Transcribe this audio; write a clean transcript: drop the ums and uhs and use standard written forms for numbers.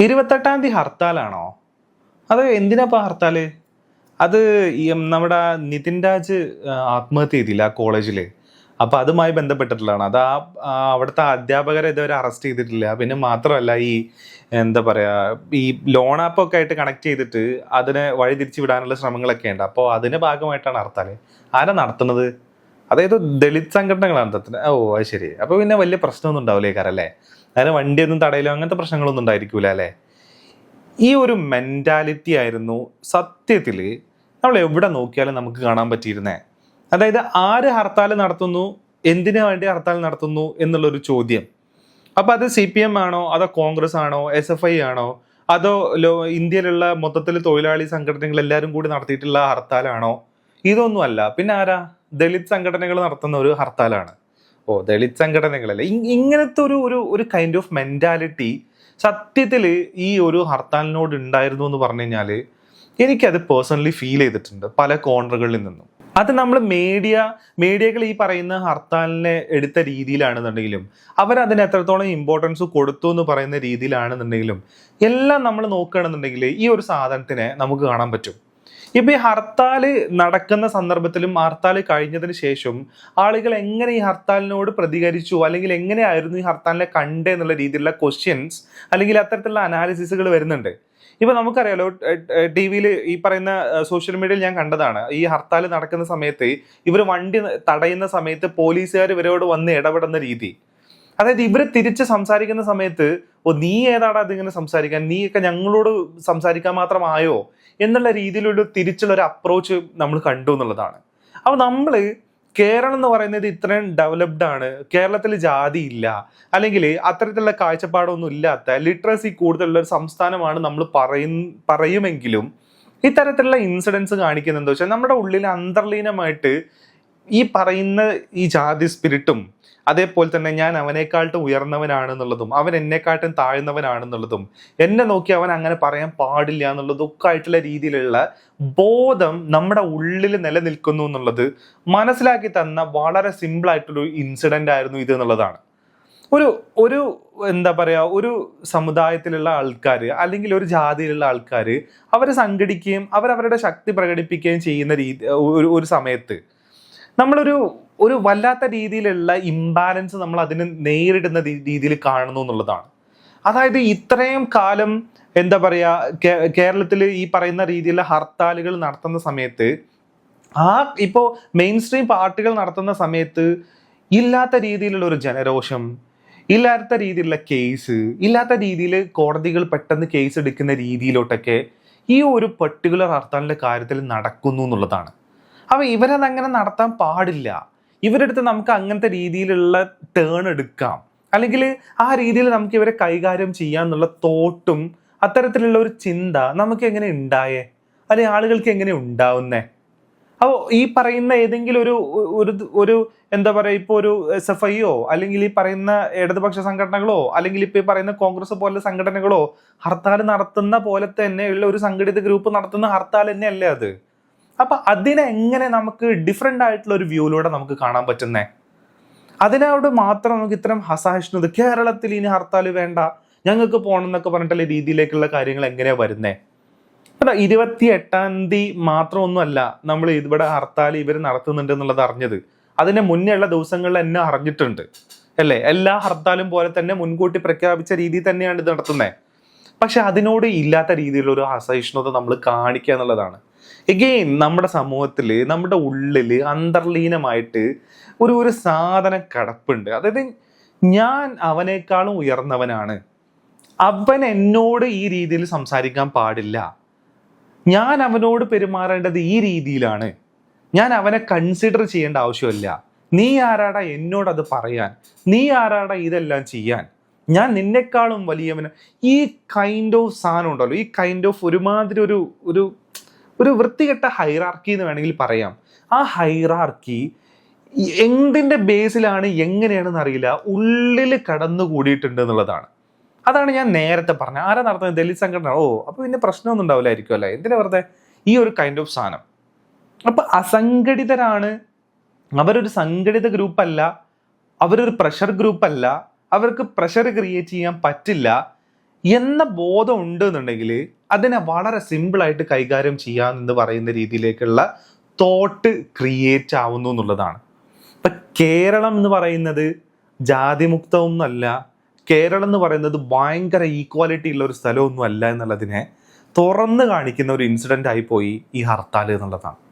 28-ാം തീയതി ഹർത്താലാണോ? അത് എന്തിനാപ്പോ ഹർത്താല്? അത് നമ്മുടെ നിതിൻ രാജ് ആത്മഹത്യ ചെയ്തില്ല ആ കോളേജില്. അപ്പൊ അതുമായി ബന്ധപ്പെട്ടിട്ടുള്ളതാണ്. അത് അവിടുത്തെ അധ്യാപകരെ ഇതുവരെ അറസ്റ്റ് ചെയ്തിട്ടില്ല. പിന്നെ മാത്രമല്ല, എന്താ പറയാ, ഈ ലോൺ ആപ്പൊക്കെ ആയിട്ട് കണക്ട് ചെയ്തിട്ട് അതിനെ വഴിതിരിച്ചു വിടാനുള്ള ശ്രമങ്ങളൊക്കെ ഉണ്ട്. അപ്പോൾ അതിന്റെ ഭാഗമായിട്ടാണ് ഹർത്താല്. ആരാ നടത്തുന്നത്? അതായത് ദളിത് സംഘടനകളാണ് നടത്തുന്നത്. ഓ, അത് ശരി. അപ്പൊ പിന്നെ വലിയ പ്രശ്നമൊന്നും ഉണ്ടാവില്ലേ കാരല്ലേ? അതിന് വണ്ടിയൊന്നും തടയിലോ അങ്ങനത്തെ പ്രശ്നങ്ങളൊന്നും ഉണ്ടായിരിക്കൂല അല്ലേ? ഈ ഒരു മെന്റാലിറ്റി ആയിരുന്നു സത്യത്തിൽ നമ്മൾ എവിടെ നോക്കിയാലും നമുക്ക് കാണാൻ പറ്റിയിരുന്നേ. അതായത് ആര് ഹർത്താൽ നടത്തുന്നു, എന്തിനു വേണ്ടി ഹർത്താൽ നടത്തുന്നു എന്നുള്ളൊരു ചോദ്യം. അപ്പൊ അത് CPM ആണോ, അതോ കോൺഗ്രസ് ആണോ, SFI ആണോ, അതോ ഇന്ത്യയിലുള്ള മൊത്തത്തിൽ തൊഴിലാളി സംഘടനകൾ എല്ലാവരും കൂടി നടത്തിയിട്ടുള്ള ഹർത്താലാണോ? ഇതൊന്നും അല്ല. പിന്നെ ആരാ? ദളിത് സംഘടനകൾ നടത്തുന്ന ഒരു ഹർത്താലാണ്. ഓ, ദളിത് സംഘടനകളല്ലേ? ഇങ്ങനത്തെ ഒരു ഒരു ഒരു കൈൻഡ് ഓഫ് മെന്റാലിറ്റി സത്യത്തിൽ ഈ ഒരു ഹർത്താലിനോട് ഉണ്ടായിരുന്നു എന്ന് പറഞ്ഞു കഴിഞ്ഞാൽ എനിക്കത് പേഴ്സണലി ഫീൽ ചെയ്തിട്ടുണ്ട് പല കോർണറുകളിൽ നിന്നും. അത് നമ്മൾ മീഡിയകൾ ഈ പറയുന്ന ഹർത്താലിനെ എടുത്ത രീതിയിലാണെന്നുണ്ടെങ്കിലും അവരതിന് എത്രത്തോളം ഇമ്പോർട്ടൻസ് കൊടുത്തു എന്ന് പറയുന്ന രീതിയിലാണെന്നുണ്ടെങ്കിലും എല്ലാം നമ്മൾ നോക്കുകയാണെന്നുണ്ടെങ്കിൽ ഈ ഒരു സാധനത്തിനെ നമുക്ക് കാണാൻ പറ്റും. ഇപ്പൊ ഈ ഹർത്താല് നടക്കുന്ന സന്ദർഭത്തിലും ഹർത്താൽ കഴിഞ്ഞതിന് ശേഷം ആളുകൾ എങ്ങനെ ഈ ഹർത്താലിനോട് പ്രതികരിച്ചു, അല്ലെങ്കിൽ എങ്ങനെയായിരുന്നു ഈ ഹർത്താലിനെ കണ്ടേ എന്നുള്ള രീതിയിലുള്ള ക്വസ്റ്റ്യൻസ് അല്ലെങ്കിൽ അത്തരത്തിലുള്ള അനാലിസിസുകൾ വരുന്നുണ്ട്. ഇപ്പൊ നമുക്കറിയാലോ, TV ഈ പറയുന്ന സോഷ്യൽ മീഡിയയിൽ ഞാൻ കണ്ടതാണ്, ഈ ഹർത്താൽ നടക്കുന്ന സമയത്ത് ഇവർ വണ്ടി തടയുന്ന സമയത്ത് പോലീസുകാർ ഇവരോട് വന്ന് ഇടപെടുന്ന രീതി. അതായത് ഇവര് തിരിച്ച് സംസാരിക്കുന്ന സമയത്ത്, ഓ നീ ഏതാടാ അതിങ്ങനെ സംസാരിക്കാൻ, നീയൊക്കെ ഞങ്ങളോട് സംസാരിക്കാൻ മാത്രമായോ എന്നുള്ള രീതിയിലുള്ള തിരിച്ചുള്ള ഒരു അപ്രോച്ച് നമ്മൾ കണ്ടു എന്നുള്ളതാണ്. അപ്പൊ നമ്മള് കേരളം എന്ന് പറയുന്നത് ഇത്രയും ഡെവലപ്ഡ് ആണ്, കേരളത്തിൽ ജാതി ഇല്ല, അല്ലെങ്കിൽ അത്തരത്തിലുള്ള കാഴ്ചപ്പാടൊന്നും ഇല്ലാത്ത ലിറ്ററസി കൂടുതലുള്ള ഒരു സംസ്ഥാനമാണ് നമ്മൾ പറയുമെങ്കിലും ഇത്തരത്തിലുള്ള ഇൻസിഡൻസ് കാണിക്കുന്നത് എന്താ വെച്ചാൽ നമ്മുടെ ഉള്ളിൽ അന്തർലീനമായിട്ട് ഈ പറയുന്ന ഈ ജാതി സ്പിരിറ്റും അതേപോലെ തന്നെ ഞാൻ അവനേക്കാട്ടും ഉയർന്നവനാണെന്നുള്ളതും അവൻ എന്നെക്കാട്ടും താഴ്ന്നവനാണെന്നുള്ളതും എന്നെ നോക്കി അവൻ അങ്ങനെ പറയാൻ പാടില്ല എന്നുള്ളതും ഒക്കെ ആയിട്ടുള്ള രീതിയിലുള്ള ബോധം നമ്മുടെ ഉള്ളിൽ നിലനിൽക്കുന്നു എന്നുള്ളത് മനസ്സിലാക്കി തന്ന വളരെ സിമ്പിൾ ആയിട്ടുള്ള ഇൻസിഡന്റ് ആയിരുന്നു ഇത് എന്നുള്ളതാണ്. ഒരു എന്താ പറയാ, ഒരു സമുദായത്തിലുള്ള ആൾക്കാർ അല്ലെങ്കിൽ ഒരു ജാതിയിലുള്ള ആൾക്കാർ അവർ സംഘടിക്കുകയും അവരവരുടെ ശക്തി പ്രകടിപ്പിക്കുകയും ചെയ്യുന്ന ഒരു സമയത്ത് നമ്മളൊരു വല്ലാത്ത രീതിയിലുള്ള ഇംബാലൻസ് നമ്മൾ അതിന് നേരിടുന്ന രീതിയിൽ കാണുന്നു എന്നുള്ളതാണ്. അതായത് ഇത്രയും കാലം എന്താ പറയാ, കേരളത്തിൽ ഈ പറയുന്ന രീതിയിലുള്ള ഹർത്താലുകൾ നടത്തുന്ന സമയത്ത് ഇപ്പോ മെയിൻ സ്ട്രീം പാർട്ടികൾ നടത്തുന്ന സമയത്ത് ഇല്ലാത്ത രീതിയിലുള്ള ഒരു ജനരോഷം, ഇല്ലാത്ത രീതിയിലുള്ള കേസ്, ഇല്ലാത്ത രീതിയിൽ കോടതികൾ പെട്ടെന്ന് കേസ് എടുക്കുന്ന രീതിയിലോട്ടൊക്കെ ഈ ഒരു പെർട്ടിക്കുലർ ഹർത്താലിന്റെ കാര്യത്തിൽ നടക്കുന്നു എന്നുള്ളതാണ്. അപ്പൊ ഇവരതങ്ങനെ നടത്താൻ പാടില്ല. ഇവരെടുത്ത് നമുക്ക് അങ്ങനത്തെ രീതിയിലുള്ള ടേൺ എടുക്കാം, അല്ലെങ്കിൽ ആ രീതിയിൽ നമുക്ക് ഇവരെ കൈകാര്യം ചെയ്യാന്നുള്ള തോട്ടും അത്തരത്തിലുള്ള ഒരു ചിന്ത നമുക്ക് എങ്ങനെ ഉണ്ടായേ, അല്ലെങ്കിൽ ആളുകൾക്ക് എങ്ങനെ ഉണ്ടാവുന്നേ? അപ്പോൾ ഈ പറയുന്ന ഏതെങ്കിലും ഒരു എന്താ പറയുക, ഇപ്പോൾ ഒരു SFIയോ അല്ലെങ്കിൽ ഈ പറയുന്ന ഇടതുപക്ഷ സംഘടനകളോ അല്ലെങ്കിൽ ഇപ്പൊ ഈ പറയുന്ന കോൺഗ്രസ് പോലുള്ള സംഘടനകളോ ഹർത്താൽ നടത്തുന്ന പോലെ തന്നെയുള്ള ഒരു സംഘടിത ഗ്രൂപ്പ് നടത്തുന്ന ഹർത്താൽ തന്നെയല്ലേ അത്? അപ്പൊ അതിനെ എങ്ങനെ നമുക്ക് ഡിഫറെന്റ് ആയിട്ടുള്ള ഒരു വ്യൂയിലൂടെ നമുക്ക് കാണാൻ പറ്റുന്നേ? അതിനോട് മാത്രം നമുക്ക് ഇത്തരം അസഹിഷ്ണുത, കേരളത്തിൽ ഇനി ഹർത്താൽ വേണ്ട, ഞങ്ങൾക്ക് പോകണം എന്നൊക്കെ പറഞ്ഞിട്ടുള്ള രീതിയിലേക്കുള്ള കാര്യങ്ങൾ എങ്ങനെയാ വരുന്നേ? 28-ാം തീയതി മാത്രമൊന്നുമല്ല നമ്മൾ ഇവിടെ ഹർത്താൽ ഇവർ നടത്തുന്നുണ്ട് എന്നുള്ളത് അറിഞ്ഞത്, അതിന് മുന്നേ ഉള്ള ദിവസങ്ങളിൽ എന്നെ അറിഞ്ഞിട്ടുണ്ട് അല്ലേ? എല്ലാ ഹർത്താലും പോലെ തന്നെ മുൻകൂട്ടി പ്രഖ്യാപിച്ച രീതി തന്നെയാണ് ഇത് നടത്തുന്നത്. പക്ഷെ അതിനോട് ഇല്ലാത്ത രീതിയിലുള്ള ഒരു അസഹിഷ്ണുത നമ്മൾ കാണിക്കുക എന്നുള്ളതാണ്. എഗെയിൻ നമ്മുടെ സമൂഹത്തിൽ നമ്മുടെ ഉള്ളിൽ അന്തർലീനമായിട്ട് ഒരു സാധനം കിടപ്പുണ്ട്. അതായത് ഞാൻ അവനേക്കാളും ഉയർന്നവനാണ്, അവൻ എന്നോട് ഈ രീതിയിൽ സംസാരിക്കാൻ പാടില്ല, ഞാൻ അവനോട് പെരുമാറേണ്ടത് ഈ രീതിയിലാണ്, ഞാൻ അവനെ കൺസിഡർ ചെയ്യേണ്ട ആവശ്യമില്ല, നീ ആരാടാ എന്നോട് അത് പറയാൻ, നീ ആരാടാ ഇതെല്ലാം ചെയ്യാൻ, ഞാൻ നിന്നെക്കാളും വലിയവന്, ഈ കൈൻഡ് ഓഫ് സാധനം ഉണ്ടല്ലോ, ഈ കൈൻഡ് ഓഫ് ഒരുമാതിരി ഒരു വൃത്തികെട്ട ഹൈറാർക്കി എന്ന് വേണമെങ്കിൽ പറയാം. ആ ഹൈറാർക്കി എന്തിന്റെ ബേസിലാണ് എങ്ങനെയാണെന്ന് അറിയില്ല, ഉള്ളിൽ കടന്നു കൂടിയിട്ടുണ്ട് എന്നുള്ളതാണ്. അതാണ് ഞാൻ നേരത്തെ പറഞ്ഞത്. ആരാ നടത്തുന്നത്? ദളിത് സംഘടന. ഓ, അപ്പൊ പിന്നെ പ്രശ്നമൊന്നും ഉണ്ടാവില്ലായിരിക്കും അല്ലേ? എന്തിനാ വെറുതെ ഈ ഒരു കൈൻഡ് ഓഫ് സാധനം? അപ്പൊ അസംഘടിതരാണ്, അവരൊരു സംഘടിത ഗ്രൂപ്പ് അല്ല, അവരൊരു പ്രഷർ ഗ്രൂപ്പ് അല്ല, അവർക്ക് പ്രഷർ ക്രിയേറ്റ് ചെയ്യാൻ പറ്റില്ല എന്ന ബോധം ഉണ്ട് എന്നുണ്ടെങ്കിൽ അതിനെ വളരെ സിമ്പിളായിട്ട് കൈകാര്യം ചെയ്യാമെന്ന് പറയുന്ന രീതിയിലേക്കുള്ള തോട്ട് ക്രിയേറ്റ് ആവുന്നു എന്നുള്ളതാണ്. ഇപ്പം കേരളം എന്ന് പറയുന്നത് ജാതിമുക്തമൊന്നുമല്ല, കേരളം എന്ന് പറയുന്നത് ഭയങ്കര ഈക്വാലിറ്റി ഉള്ള ഒരു സ്ഥലമൊന്നും അല്ല എന്നുള്ളതിനെ തുറന്നു കാണിക്കുന്ന ഒരു ഇൻസിഡൻ്റ് ആയി പോയി ഈ ഹർത്താൽ എന്നുള്ളതാണ്.